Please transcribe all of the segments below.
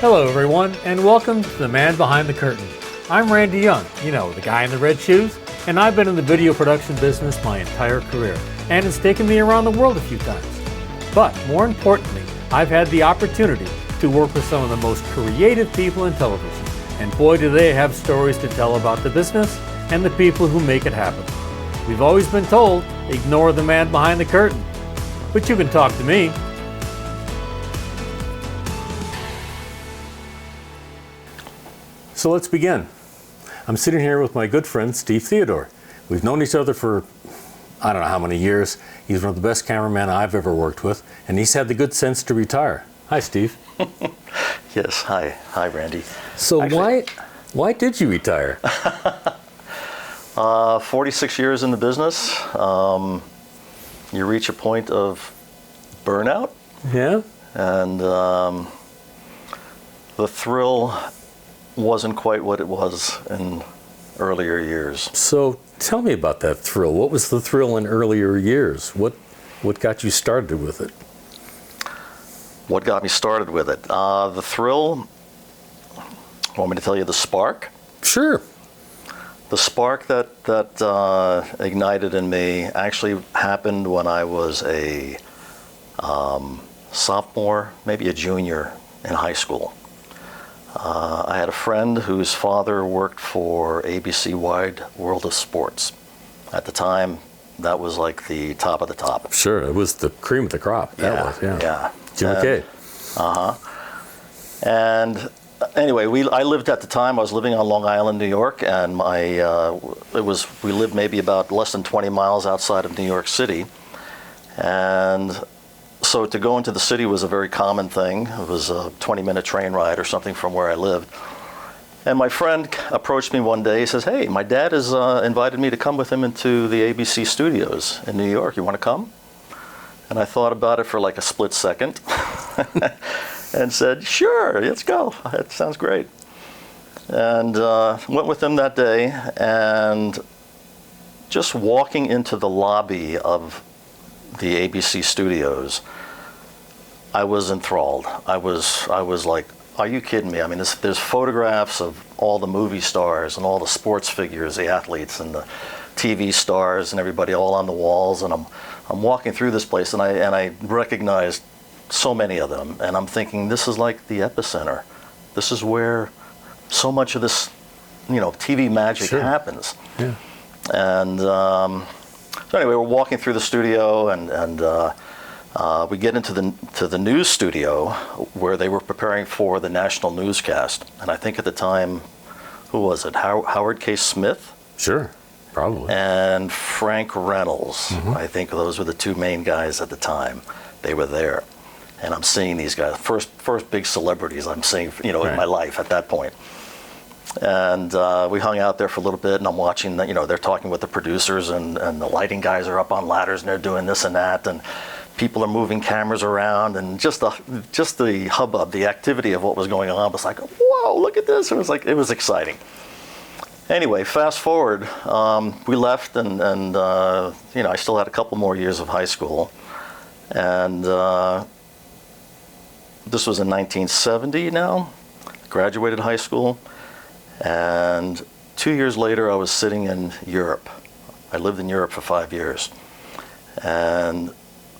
Hello everyone, and welcome to The Man Behind the Curtain. I'm Randy Young, the guy in the red shoes, and I've been in the video production business my entire career, and it's taken me around the world a few times. But more importantly, I've had the opportunity to work with some of the most creative people in television, and boy do they have stories to tell about the business and the people who make it happen. We've always been told, ignore the man behind the curtain, but you can talk to me. So let's begin. I'm sitting here with my good friend, Steve Theodore. We've known each other for, I don't know how many years. He's one of the best cameramen I've ever worked with, and he's had the good sense to retire. Hi, Steve. Yes, hi. Hi, Randy. So Actually, why did you retire? 46 years in the business. You reach a point of burnout. Yeah? And the thrill wasn't quite what it was in earlier years. So tell me about that thrill. What was the thrill in earlier years? What got you started with it? What got me started with it? The thrill, want me to tell you the spark? Sure. The spark that ignited in me actually happened when I was a sophomore, maybe a junior in high school. I had a friend whose father worked for ABC Wide World of Sports. At the time, that was like the top of the top. Sure, it was the cream of the crop. Yeah. Jimmy K. And anyway, I lived at the time. I was living on Long Island, New York, and we lived maybe about less than 20 miles outside of New York City, and so to go into the city was a very common thing. It was a 20-minute train ride or something from where I lived. And my friend approached me one day. He says, "Hey, my dad has invited me to come with him into the ABC studios in New York. You want to come?" And I thought about it for like a split second and said, "Sure, let's go. That sounds great." And went with him that day, and just walking into the lobby of the ABC studios, I was enthralled. I was like, are you kidding me? I mean, there's photographs of all the movie stars and all the sports figures, the athletes and the TV stars and everybody all on the walls, and I'm walking through this place, and I recognized so many of them, and I'm thinking, this is like the epicenter. This is where so much of this, TV magic happens. Yeah. And so anyway, we're walking through the studio, and we get into the news studio where they were preparing for the national newscast. And I think at the time, who was it? Howard K. Smith? Sure, probably. And Frank Reynolds. Mm-hmm. I think those were the two main guys at the time. They were there. And I'm seeing these guys, first big celebrities I'm seeing, in my life at that point. And we hung out there for a little bit, and I'm watching, they're talking with the producers, and the lighting guys are up on ladders, and they're doing this and that, and people are moving cameras around, and just the hubbub, the activity of what was going on was like, whoa, look at this. It was exciting. Anyway, fast forward, we left, and I still had a couple more years of high school, and this was in 1970 now, graduated high school. And 2 years later, I was sitting in Europe. I lived in Europe for 5 years. And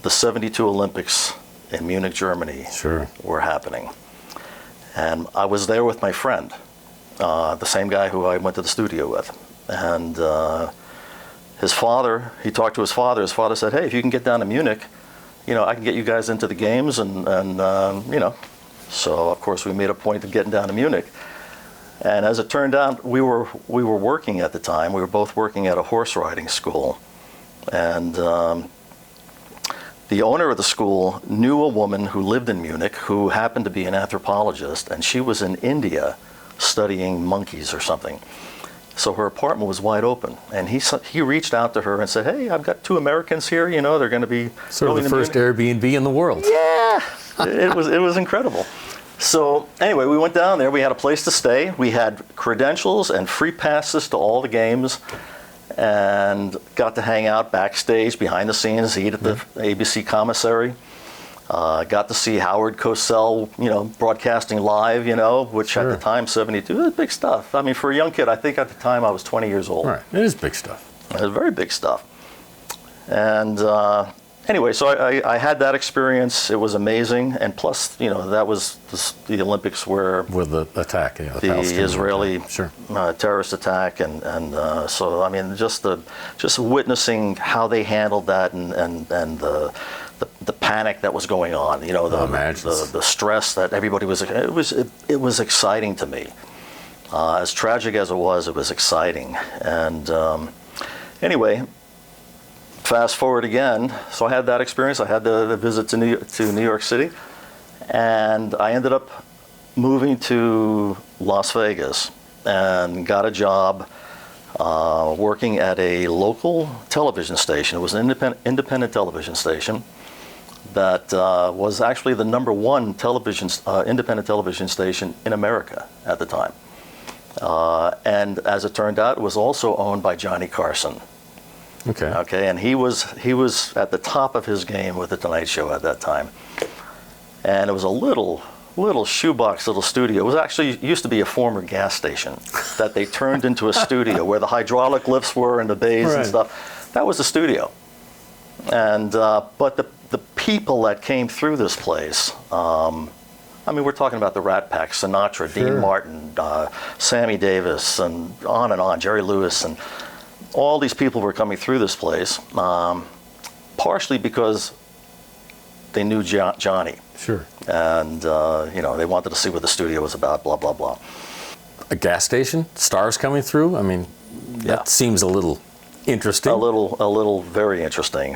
the 72 Olympics in Munich, Germany were happening. And I was there with my friend, the same guy who I went to the studio with. And his father, he talked to his father. His father said, "Hey, if you can get down to Munich, I can get you guys into the games." And So, of course, we made a point of getting down to Munich. And as it turned out, we were working at the time. We were both working at a horse riding school. And the owner of the school knew a woman who lived in Munich who happened to be an anthropologist, and she was in India studying monkeys or something. So her apartment was wide open, and he reached out to her and said, "Hey, I've got two Americans here. They're going to be sort of the first Airbnb in the world." Yeah, it was incredible. So anyway, we went down there. We had a place to stay. We had credentials and free passes to all the games, and got to hang out backstage, behind the scenes, eat at the ABC commissary. Got to see Howard Cosell, broadcasting live, which at the time, 72, was big stuff. I mean, for a young kid, I think at the time I was 20 years old. Right, it is big stuff. It was very big stuff. And anyway, so I had that experience. It was amazing. And plus, that was the Olympics where... With the attack, yeah. The Israeli sure. terrorist attack. And so, I mean, just witnessing how they handled that and the panic that was going on, the stress that everybody was... It was exciting to me. As tragic as it was exciting. And anyway... Fast forward again, so I had that experience. I had the visit to New York City, and I ended up moving to Las Vegas and got a job working at a local television station. It was an independent television station that was actually the #1 independent television station in America at the time. And as it turned out, it was also owned by Johnny Carson. Okay, and he was at the top of his game with the Tonight Show at that time, and it was a little shoebox little studio. It was actually used to be a former gas station that they turned into a studio where the hydraulic lifts were and the bays and stuff. That was the studio, and but the people that came through this place. I mean, we're talking about the Rat Pack, Sinatra, Sure. Dean Martin, Sammy Davis, and on, Jerry Lewis, and all these people were coming through this place, partially because they knew Johnny. Sure. And, they wanted to see what the studio was about, blah, blah, blah. A gas station? Stars coming through? I mean, that seems a little interesting. A little very interesting.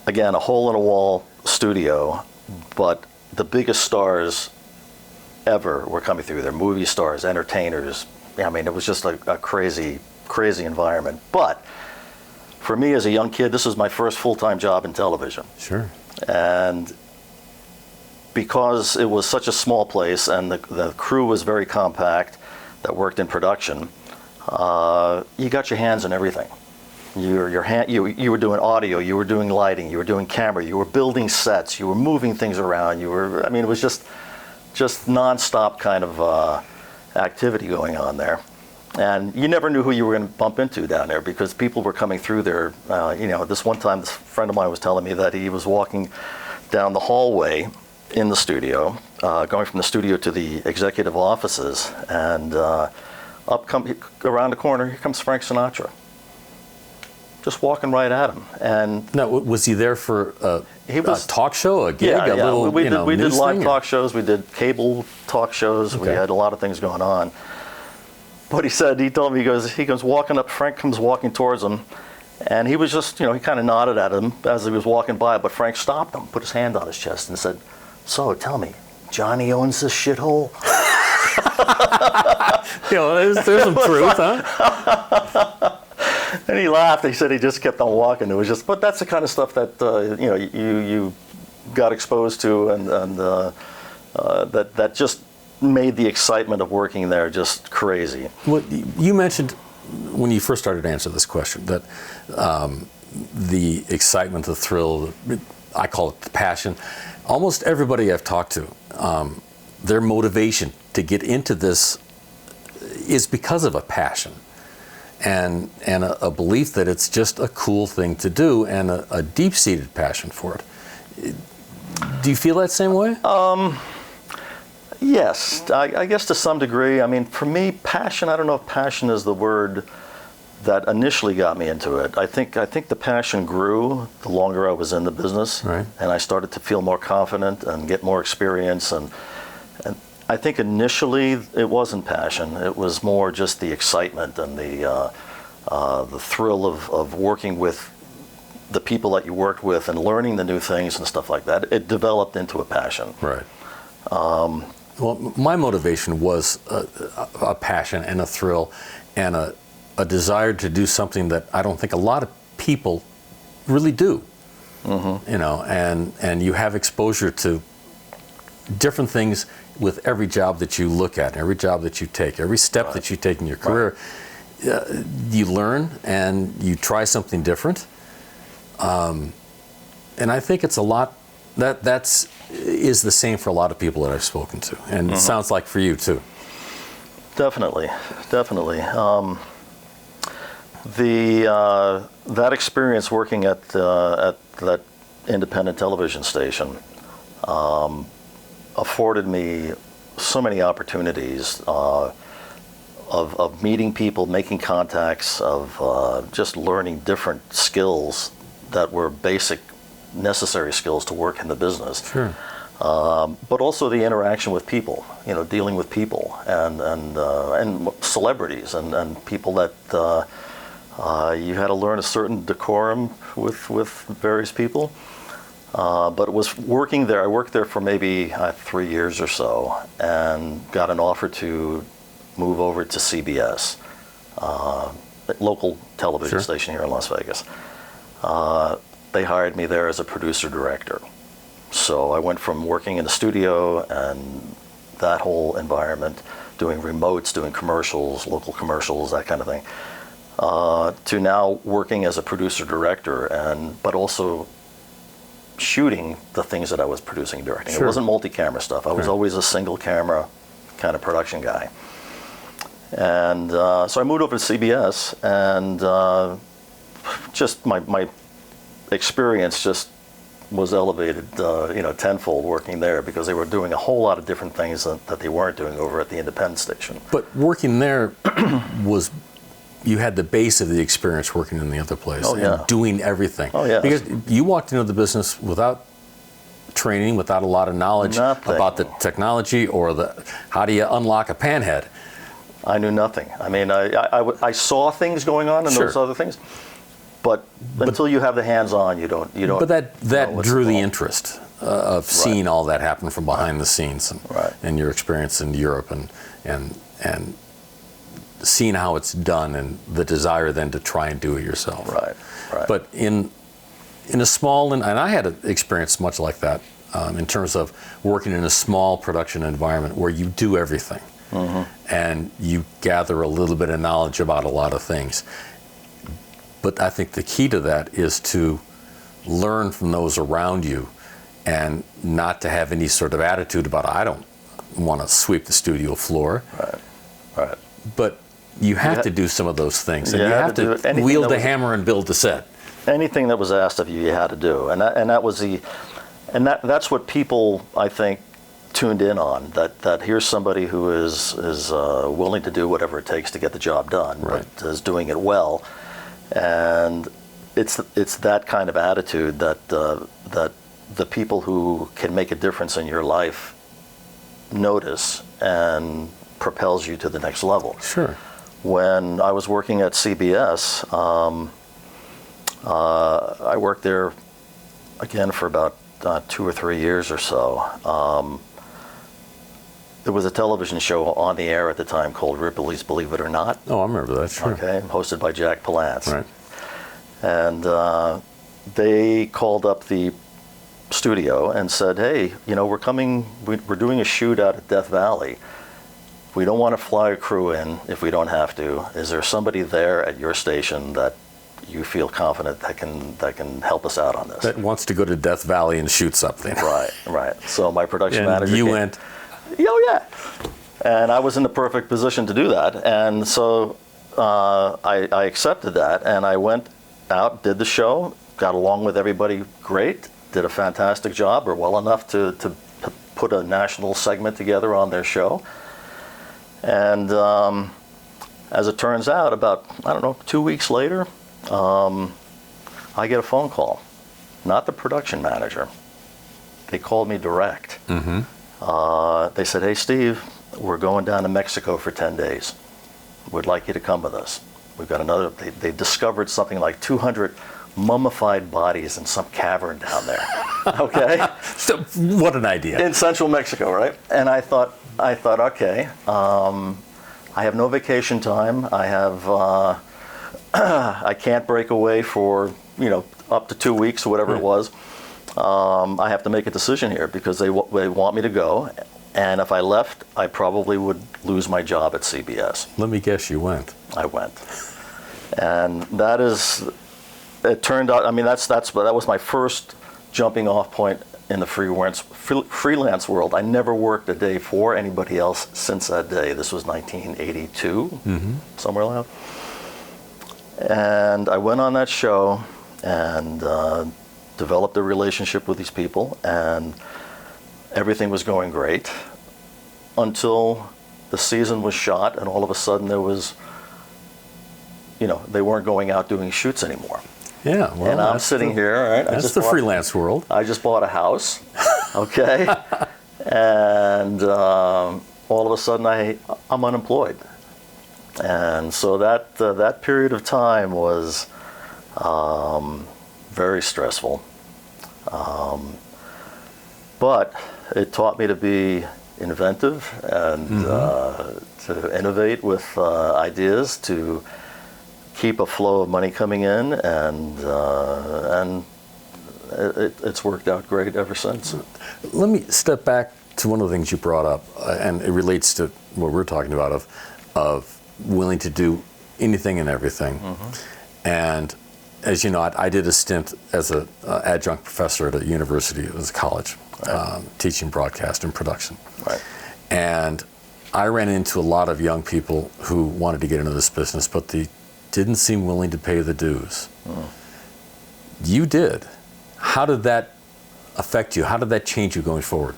Again, a hole-in-a-wall studio, but the biggest stars ever were coming through there. Movie stars, entertainers. I mean, it was just a crazy environment. But for me as a young kid, this was my first full-time job in television. Sure. And because it was such a small place and the crew was very compact that worked in production, you got your hands on everything. You were doing audio, you were doing lighting, you were doing camera, you were building sets, you were moving things around, it was just nonstop kind of activity going on there. And you never knew who you were going to bump into down there because people were coming through there. This one time, this friend of mine was telling me that he was walking down the hallway in the studio, going from the studio to the executive offices, and around the corner, here comes Frank Sinatra. Just walking right at him. And now, was he there for a talk show, a gig, a little, we did live talk or? shows, we did cable talk shows, we had a lot of things going on. But he told me, he goes walking up, Frank comes walking towards him, and he was just, he kind of nodded at him as he was walking by, but Frank stopped him, put his hand on his chest and said, "So, tell me, Johnny owns this shithole?" There's some truth, huh? And he laughed. He said he just kept on walking. It was just, but that's the kind of stuff that, you got exposed to, and that just made the excitement of working there just crazy. Well, you mentioned when you first started to answer this question that the excitement, the thrill, I call it the passion. Almost everybody I've talked to, their motivation to get into this is because of a passion and a belief that it's just a cool thing to do and a deep-seated passion for it. Do you feel that same way? Yes, I guess to some degree. I mean, for me, passion, I don't know if passion is the word that initially got me into it. I think the passion grew the longer I was in the business, right. And I started to feel more confident and get more experience. And I think initially it wasn't passion. It was more just the excitement and the thrill of working with the people that you worked with and learning the new things and stuff like that. It developed into a passion. Right. Well, my motivation was a passion and a thrill and a desire to do something that I don't think a lot of people really do. Mm-hmm. And you have exposure to different things with every job that you look at, every job that you take, every step that you take in your career. Right. You learn and you try something different. And I think it's a lot That's is the same for a lot of people that I've spoken to, and it sounds like for you too. Definitely. That experience working at that independent television station afforded me so many opportunities of meeting people, making contacts, of just learning different skills that were basic, necessary skills to work in the business. Sure. But also the interaction with people, dealing with people and celebrities and people that you had to learn a certain decorum with various people. But it was working there. I worked there for maybe 3 years or so, and got an offer to move over to CBS, a local television station here in Las Vegas. They hired me there as a producer-director. So I went from working in the studio and that whole environment, doing remotes, doing commercials, local commercials, that kind of thing, to now working as a producer-director, but also shooting the things that I was producing and directing. It wasn't multi-camera stuff. I was always a single-camera kind of production guy. And so I moved over to CBS, and just my experience just was elevated, tenfold working there, because they were doing a whole lot of different things that they weren't doing over at the independent station. But working there you had the base of the experience working in the other place and doing everything. Oh, yeah. Because you walked into the business without training, without a lot of knowledge about the technology or how do you unlock a panhead. I knew nothing. I mean, I saw things going on and those other things, but until you have the hands-on, you don't. But that drew the interest of seeing all that happen from behind the scenes, and your experience in Europe, and seeing how it's done, and the desire then to try and do it yourself. Right. But in a small, and I had an experience much like that in terms of working in a small production environment where you do everything. And you gather a little bit of knowledge about a lot of things. But I think the key to that is to learn from those around you and not to have any sort of attitude about, I don't want to sweep the studio floor. Right. But you have to do some of those things. And you have to wield the hammer and build the set. Anything that was asked of you, you had to do. And that's what people, I think, tuned in on, that here's somebody who is willing to do whatever it takes to get the job done, but is doing it well. And it's that kind of attitude that the people who can make a difference in your life notice and propels you to the next level. Sure. When I was working at CBS, I worked there again for about 2 or 3 years or so. There was a television show on the air at the time called Ripley's Believe It or Not. Oh, I remember that, sure. Okay, hosted by Jack Palance. Right. And they called up the studio and said, hey, we're doing a shoot out at Death Valley. We don't want to fly a crew in if we don't have to. Is there somebody there at your station that you feel confident that can help us out on this? That wants to go to Death Valley and shoot something. Right. So my production manager went... Oh, yeah. And I was in the perfect position to do that. And so I accepted that, and I went out, did the show, got along with everybody great, did a fantastic job, or well enough to put a national segment together on their show. And as it turns out, about, 2 weeks later, I get a phone call. Not the production manager. They called me direct. They said, hey, Steve, we're going down to Mexico for 10 days. We'd like you to come with us. We've got they discovered something like 200 mummified bodies in some cavern down there. Okay? So, what an idea. In central Mexico, right? And I thought, okay, I have no vacation time. I can't break away for, up to 2 weeks or whatever it was. I have to make a decision here because they want me to go, and if I left, I probably would lose my job at CBS. Let me guess, you went. I went, and it turned out. That was my first jumping off point in the freelance world. I never worked a day for anybody else since that day. This was 1982, somewhere like that. And I went on that show and developed a relationship with these people, and everything was going great until the season was shot, and all of a sudden there was, they weren't going out doing shoots anymore. Yeah, well, and I'm sitting here, all right? That's the freelance world. I just bought a house, okay? And all of a sudden I'm unemployed. And so that period of time was very stressful. But it taught me to be inventive and to innovate with ideas, to keep a flow of money coming in, and it's worked out great ever since. Let me step back to one of the things you brought up, and it relates to what we're talking about of willing to do anything and everything. And as you know, I did a stint as an adjunct professor at a university, it was a college, teaching broadcast and production. Right. And I ran into a lot of young people who wanted to get into this business, but they didn't seem willing to pay the dues. You did. How did that affect you? How did that change you going forward?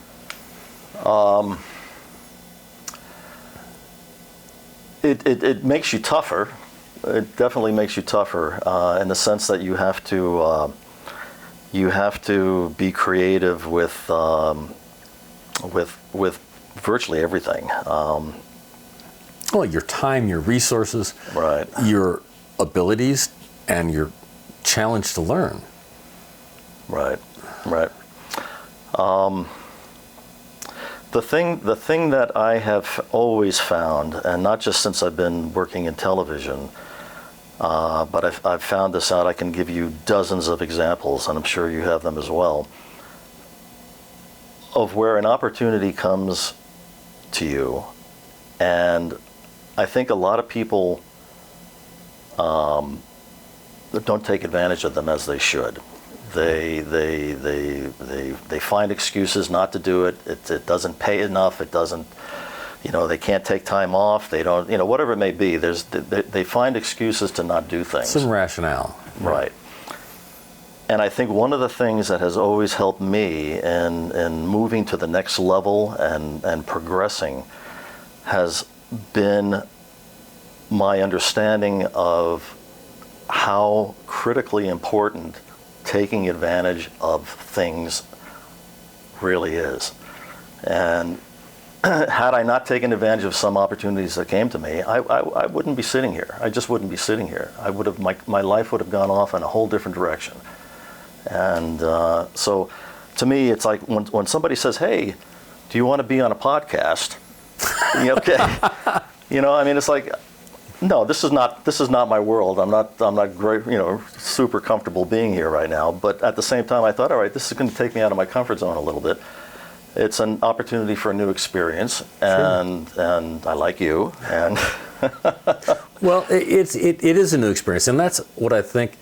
It makes you tougher. It definitely makes you tougher in the sense that you have to be creative with virtually everything. Well, your time, your resources, right, your abilities, and your challenge to learn. Right. The thing that I have always found, and not just since I've been working in television, but I've found this out. I can give you dozens of examples, and I'm sure you have them as well, of where an opportunity comes to you, and I think a lot of people don't take advantage of them as they should. They find excuses not to do it. It doesn't pay enough. It doesn't, they can't take time off. They don't, whatever it may be. They find excuses to not do things. Some rationale. Right. And I think one of the things that has always helped me in moving to the next level and progressing has been my understanding of how critically important taking advantage of things really is. And had I not taken advantage of some opportunities that came to me, I wouldn't be sitting here. I just wouldn't be sitting here. My life would have gone off in a whole different direction. And so to me, it's like when somebody says, "Hey, do you want to be on a podcast?" Okay. It's like, no, this is not my world. I'm not great, super comfortable being here right now. But at the same time, I thought, all right, this is going to take me out of my comfort zone a little bit. It's an opportunity for a new experience, and I like you. And well, it is a new experience, and that's what I think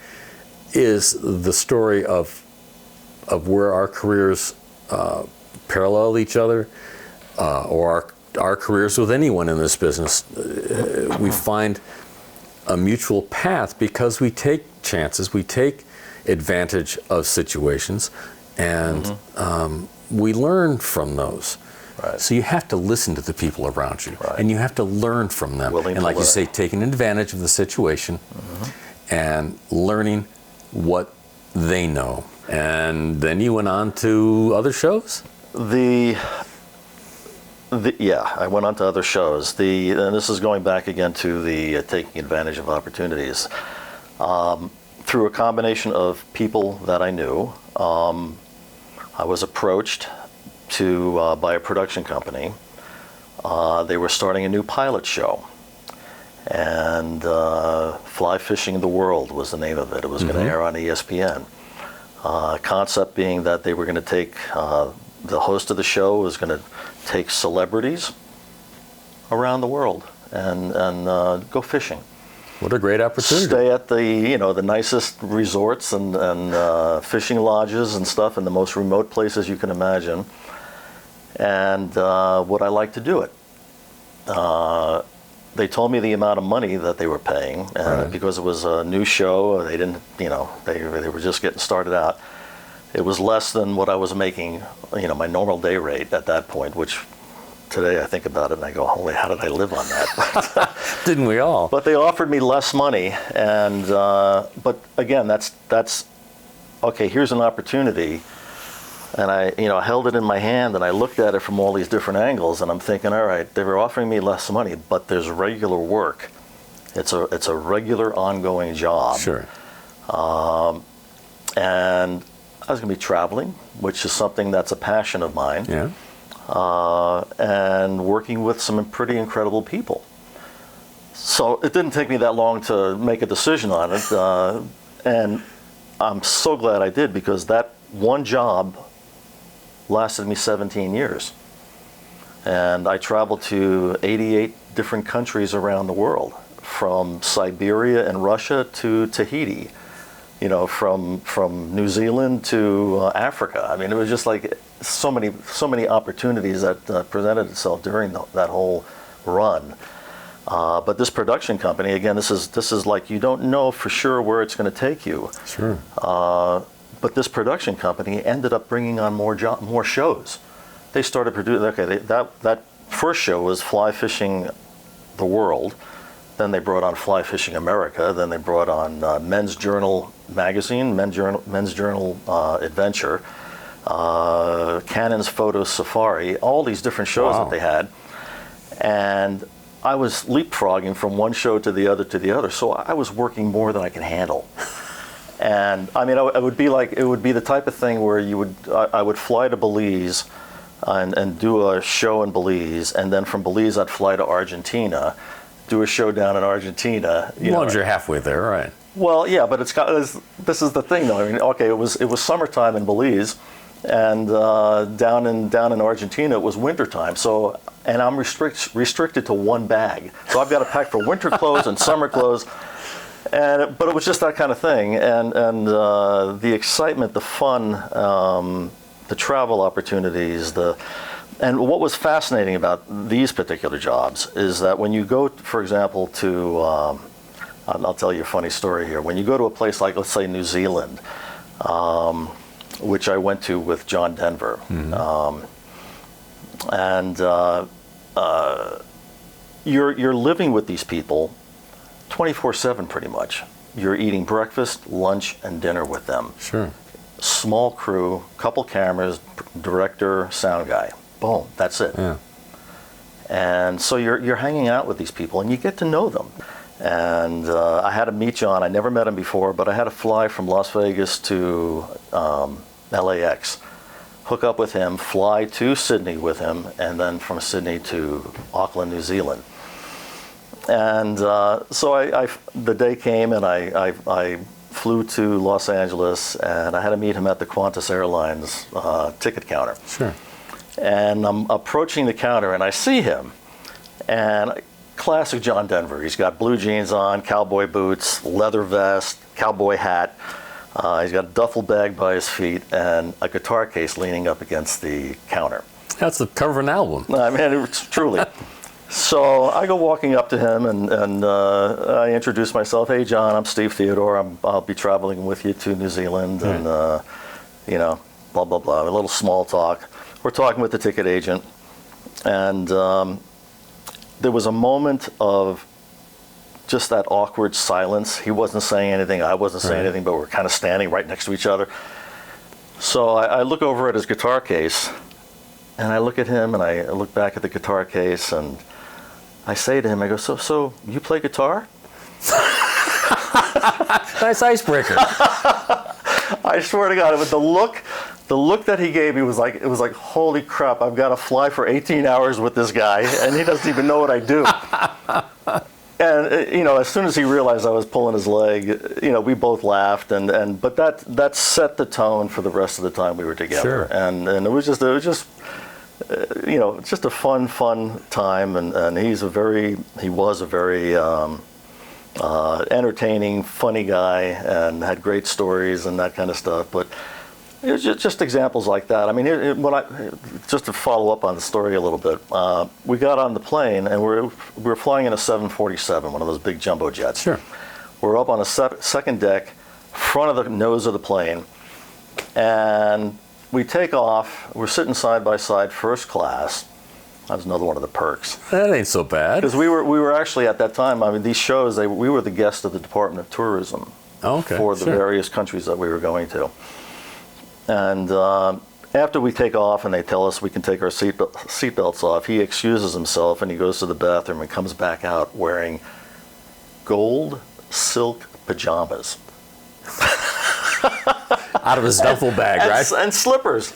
is the story of where our careers parallel each other, or our careers with anyone in this business. We find a mutual path because we take chances, we take advantage of situations, and we learn from those. Right. So you have to listen to the people around you, right, and you have to learn from them. And like you say, taking advantage of the situation and learning what they know. And then you went on to other shows? Yeah, I went on to other shows. And this is going back again to the taking advantage of opportunities. Through a combination of people that I knew, I was approached by a production company. They were starting a new pilot show. And Fly Fishing the World was the name of it. It was going to air on ESPN. Concept being that they were going to take, the host of the show was going to take celebrities around the world and go fishing. What a great opportunity. Stay at the nicest resorts and fishing lodges and stuff in the most remote places you can imagine. And would I like to do it? They told me the amount of money that they were paying, and because it was a new show, they didn't, they were just getting started out. It was less than what I was making, my normal day rate at that point, which today I think about it and I go, holy, how did I live on that? Didn't we all? But they offered me less money, and but again, that's okay. Here's an opportunity, and I held it in my hand and I looked at it from all these different angles, and I'm thinking, all right, they were offering me less money, but there's regular work. It's a regular ongoing job. Sure. And I was going to be traveling, which is something that's a passion of mine. Yeah. And working with some pretty incredible people. So it didn't take me that long to make a decision on it, and I'm so glad I did, because that one job lasted me 17 years. And I traveled to 88 different countries around the world, from Siberia and Russia to Tahiti, from New Zealand to Africa. I mean, it was just like so many opportunities that presented itself during that whole run. But this production company, again, this is like, you don't know for sure where it's going to take you. Sure. But this production company ended up bringing on more shows. They started producing. Okay, that first show was Fly Fishing the World. Then they brought on Fly Fishing America. Then they brought on Men's Journal magazine, Men's Journal Adventure, Cannon's Photo Safari, all these different shows that they had. And I was leapfrogging from one show to the other. So I was working more than I could handle. And I mean, it would be the type of thing where I would fly to Belize and do a show in Belize, and then from Belize I'd fly to Argentina, do a show down in Argentina. As long as you're halfway there, right? Well, yeah, but this is the thing, though. I mean, okay, it was summertime in Belize, and down in Argentina it was wintertime. So, and I'm restricted to one bag. So I've got to pack for winter clothes and summer clothes. But it was just that kind of thing, and the excitement, the fun, the travel opportunities, and what was fascinating about these particular jobs is that when you go, for example, to I'll tell you a funny story here. When you go to a place like, let's say, New Zealand, which I went to with John Denver, and you're living with these people 24/7 pretty much. You're eating breakfast, lunch, and dinner with them. Sure. Small crew, couple cameras, director, sound guy. Boom, that's it. Yeah. And so you're hanging out with these people, and you get to know them. And I had to meet John. I never met him before, but I had to fly from Las Vegas to LAX, hook up with him, fly to Sydney with him, and then from Sydney to Auckland, New Zealand. And so the day came, and I flew to Los Angeles, and I had to meet him at the Qantas Airlines ticket counter. Sure. And I'm approaching the counter, and I see him, and classic John Denver. He's got blue jeans on, cowboy boots, leather vest, cowboy hat. He's got a duffel bag by his feet and a guitar case leaning up against the counter. That's the cover of an album. I mean, it's truly. So I go walking up to him, and I introduce myself. Hey, John, I'm Steve Theodore. I'll be traveling with you to New Zealand, and blah blah blah. A little small talk. We're talking with the ticket agent, and there was a moment of just that awkward silence. He wasn't saying anything. I wasn't saying anything, but we're kind of standing right next to each other. So I look over at his guitar case, and I look at him, and I look back at the guitar case, and I say to him, I go, so you play guitar? Nice icebreaker. I swear to God, with the look that he gave me it was like, holy crap, I've got to fly for 18 hours with this guy, and he doesn't even know what I do. And as soon as he realized I was pulling his leg, we both laughed, but that set the tone for the rest of the time we were together. Sure. And it was just just a fun time, and he was a very entertaining, funny guy, and had great stories and that kind of stuff. But it was just examples like that. I mean, just to follow up on the story a little bit, we got on the plane and we were flying in a 747, one of those big jumbo jets. Sure. We're up on a second deck, front of the nose of the plane, and we take off. We're sitting side by side, first class. That was another one of the perks. That ain't so bad. Because we were actually at that time. I mean, these shows, we were the guest of the Department of Tourism for the various countries that we were going to. And after we take off and they tell us we can take our seatbelts off, he excuses himself and he goes to the bathroom and comes back out wearing gold silk pajamas. Out of his duffel bag, right? And slippers.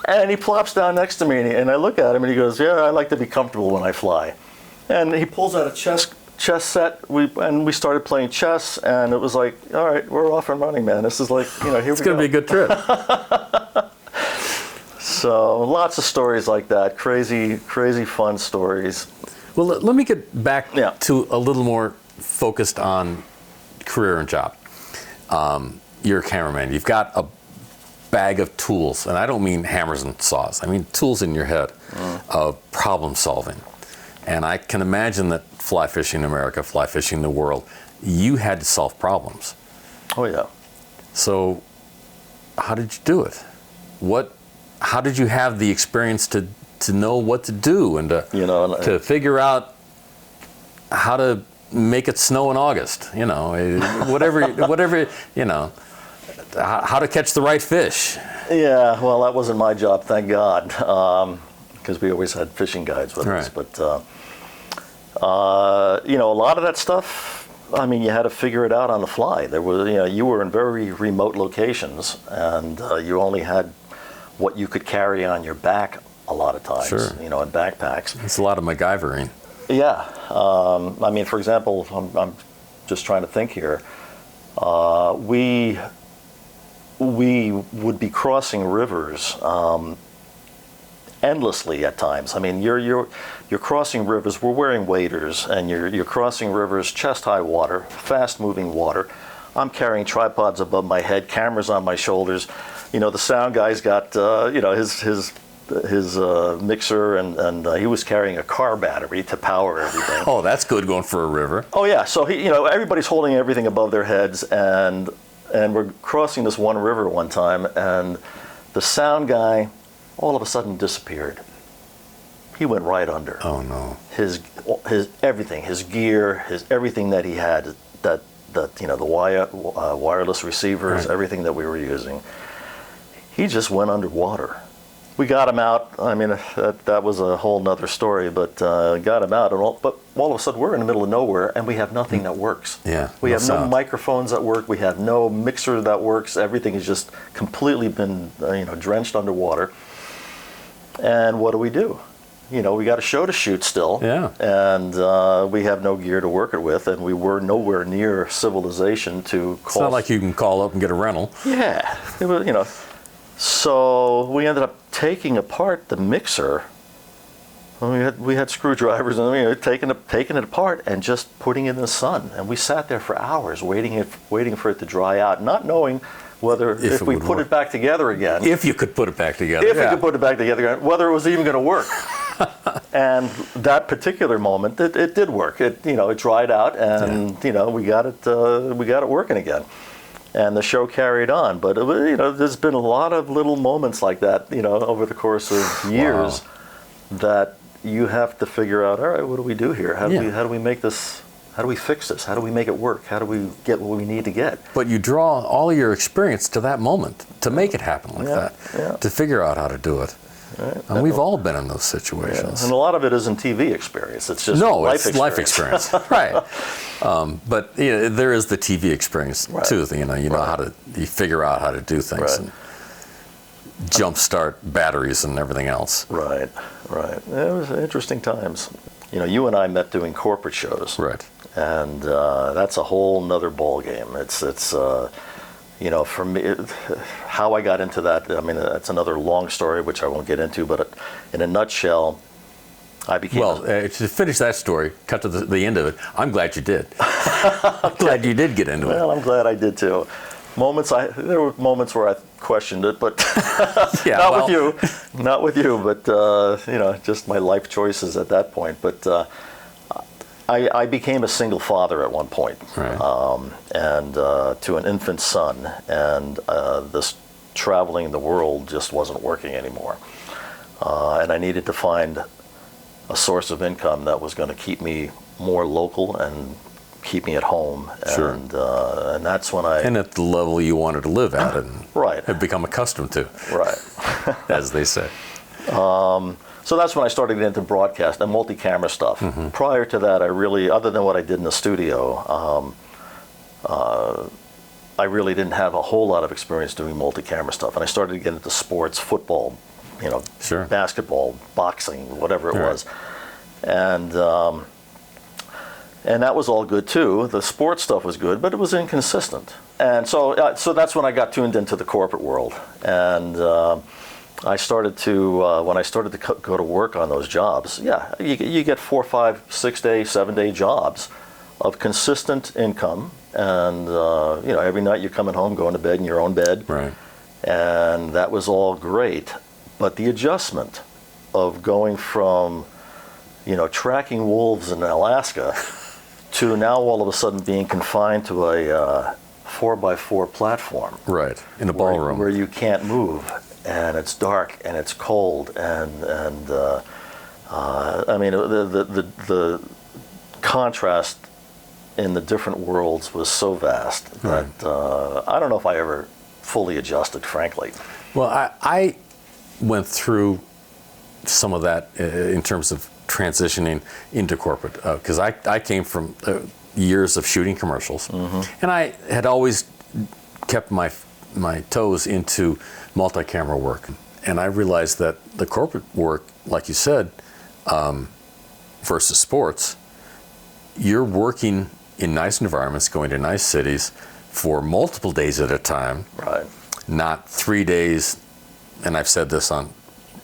And he plops down next to me and I look at him and he goes, yeah, I like to be comfortable when I fly. And he pulls out a chess set, we started playing chess, and it was like, all right, we're off and running, man. This is like, here we go. It's going to be a good trip. So lots of stories like that, crazy fun stories. Well, let me get back to a little more focused on career and job. You're a cameraman. You've got a bag of tools, and I don't mean hammers and saws. I mean tools in your head of problem solving. And I can imagine that fly fishing in America, fly fishing the world, you had to solve problems. Oh, yeah. So how did you do it? How did you have the experience to know what to do and to figure out how to make it snow in August, whatever, how to catch the right fish? Yeah, well, that wasn't my job, thank God, because we always had fishing guides with us. But, a lot of that stuff, I mean, you had to figure it out on the fly. There was, you were in very remote locations, and you only had what you could carry on your back a lot of times, in backpacks. It's a lot of MacGyvering. Yeah. I mean, for example, I'm just trying to think here. We would be crossing rivers endlessly at times. I mean, you're crossing rivers. We're wearing waders, and you're crossing rivers chest high water, fast moving water. I'm carrying tripods above my head, cameras on my shoulders. The sound guy's got his mixer, and he was carrying a car battery to power everything. Oh, that's good going for a river. Oh yeah. So everybody's holding everything above their heads, and we're crossing this one river one time, and the sound guy all of a sudden disappeared. He went right under. Oh no. His everything, his gear, everything that he had, the wireless receivers, everything that we were using. He just went underwater. We got him out. I mean, that was a whole nother story, but got him out. But all of a sudden, we're in the middle of nowhere, and we have nothing that works. Yeah. We have no microphones that work. We have no mixer that works. Everything has just completely been, drenched underwater. And what do? We got a show to shoot still. Yeah. And we have no gear to work it with, and we were nowhere near civilization to call. It's not like you can call up and get a rental. Yeah. It was, So we ended up taking apart the mixer. We had screwdrivers, and we were taking it apart and just putting it in the sun. And we sat there for hours waiting for it to dry out, not knowing whether if we put it back together again. If you could put it back together. If we could put it back together again, whether it was even going to work. And that particular moment, it did work. It dried out, and we got it working again. And the show carried on, but there's been a lot of little moments like that, over the course of years, that you have to figure out. All right, what do we do here? How do we make this? How do we fix this? How do we make it work? How do we get what we need to get? But you draw all your experience to that moment to make it happen like that, to figure out how to do it. Right. And we've all been in those situations. Yeah. And a lot of it isn't TV experience. It's just life experience. Right. But there is the TV experience too. Know how to figure out how to do things and jumpstart batteries and everything else. Right. It was interesting times. You and I met doing corporate shows. Right. And that's a whole nother ball game. It's for me, how I got into that, I mean, that's another long story, which I won't get into, but in a nutshell, I became. Well, to finish that story, cut to the end of it. I'm glad you did. I'm glad you did get into it. Well, I'm glad I did too. There were moments where I questioned it, but Yeah, not with you, but just my life choices at that point. But I became a single father at one point, Right. And to an infant son, and this traveling the world just wasn't working anymore, and I needed to find a source of income that was going to keep me more local and keep me at home. Sure. And that's when I... And at the level you wanted to live at and Right. have become accustomed to, Right. as they say. So that's when I started getting into broadcast and multi-camera stuff. Mm-hmm. Prior to that, other than what I did in the studio, I really didn't have a whole lot of experience doing multi-camera stuff. And I started to get into sports, football, Sure. basketball, boxing, whatever it Right. was. And that was all good too. The sports stuff was good, but it was inconsistent. And so that's when I got tuned into the corporate world. And I started to, when I started to go to work on those jobs, you get 4, 5, 6 day, 7 day jobs of consistent income. And, every night you're coming home, going to bed in your own bed. Right. And that was all great. But the adjustment of going from, tracking wolves in Alaska to now all of a sudden being confined to a 4x4 platform. Right. In a ballroom. Where you can't move, and it's dark, and it's cold, and I mean, the contrast in the different worlds was so vast that I don't know if I ever fully adjusted, frankly. Well, I went through some of that in terms of transitioning into corporate, because I came from years of shooting commercials, and I had always kept my toes into multi-camera work. And I realized that the corporate work, like you said, versus sports, you're working in nice environments, going to nice cities for multiple days at a time, Right. not 3 days, and I've said this on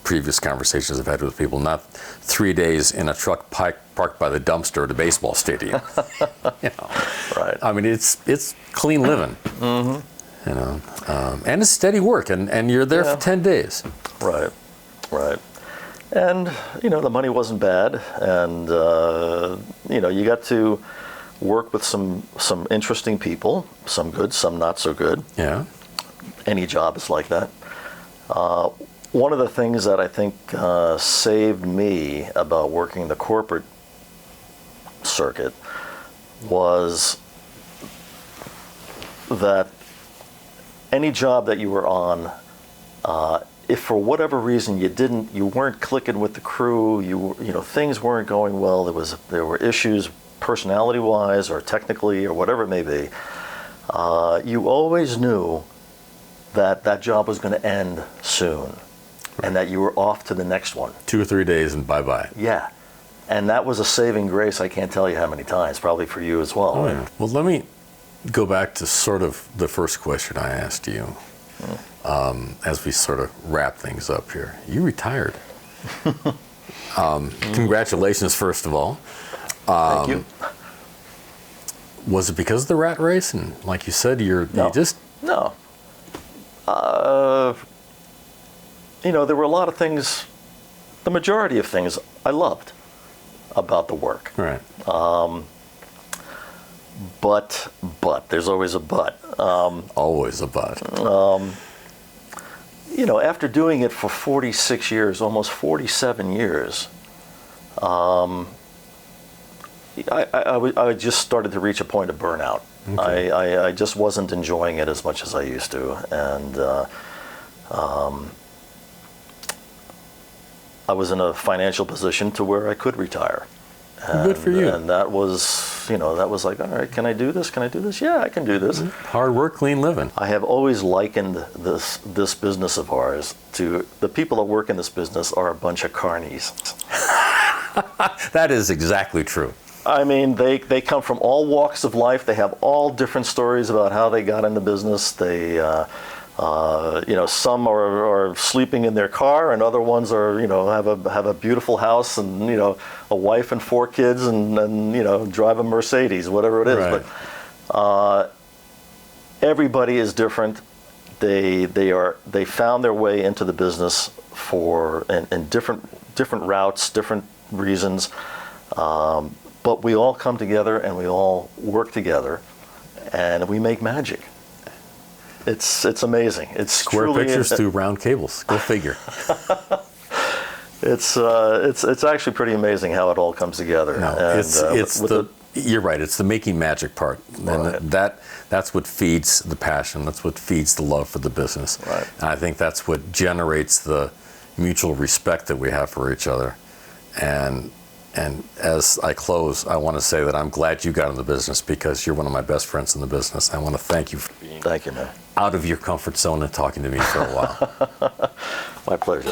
previous conversations I've had with people, not 3 days in a truck parked by the dumpster at a baseball stadium. Right. I mean, it's clean living, and it's steady work, and you're there for 10 days. Right. And, the money wasn't bad, and, you got to work with some interesting people, some good, some not so good. Yeah. Any job is like that. One of the things that I think saved me about working the corporate circuit was that any job that you were on, if for whatever reason you weren't clicking with the crew, things weren't going well, there were issues personality-wise or technically or whatever it may be, you always knew that job was going to end soon. And that you were off to the next one. 2 or 3 days and bye-bye. Yeah. And that was a saving grace, I can't tell you how many times, probably for you as well. Oh, yeah. Well, let me go back to sort of the first question I asked you as we sort of wrap things up here. You retired. Congratulations, first of all. Thank you. Was it because of the rat race? And like you said, No. No. There were a lot of things, the majority of things I loved about the work. Right. But there's always a but. Always a but. After doing it for 46 years, almost 47 years, I just started to reach a point of burnout. Okay. I just wasn't enjoying it as much as I used to, and I was in a financial position to where I could retire. Good for you. And that was like, all right, can I do this? Can I do this? Yeah, I can do this. Hard work, clean living. I have always likened this business of ours to the people that work in this business are a bunch of carnies. That is exactly true. I mean, they come from all walks of life. They have all different stories about how they got in the business. They Some are sleeping in their car, and other ones are, have a beautiful house and, a wife and 4 kids and drive a Mercedes, whatever it is. Right. But everybody is different. They found their way into the business in different routes, different reasons. But we all come together and we all work together, and we make magic. It's amazing. It's Square truly pictures through round cables. Go figure. It's actually pretty amazing how it all comes together. No, And, you're right. It's the making magic part, and Right. that's what feeds the passion. That's what feeds the love for the business. Right. And I think that's what generates the mutual respect that we have for each other. And as I close, I want to say that I'm glad you got in the business, because you're one of my best friends in the business. I want to thank you for being Thank you, man. out of your comfort zone and talking to me for a while. My pleasure.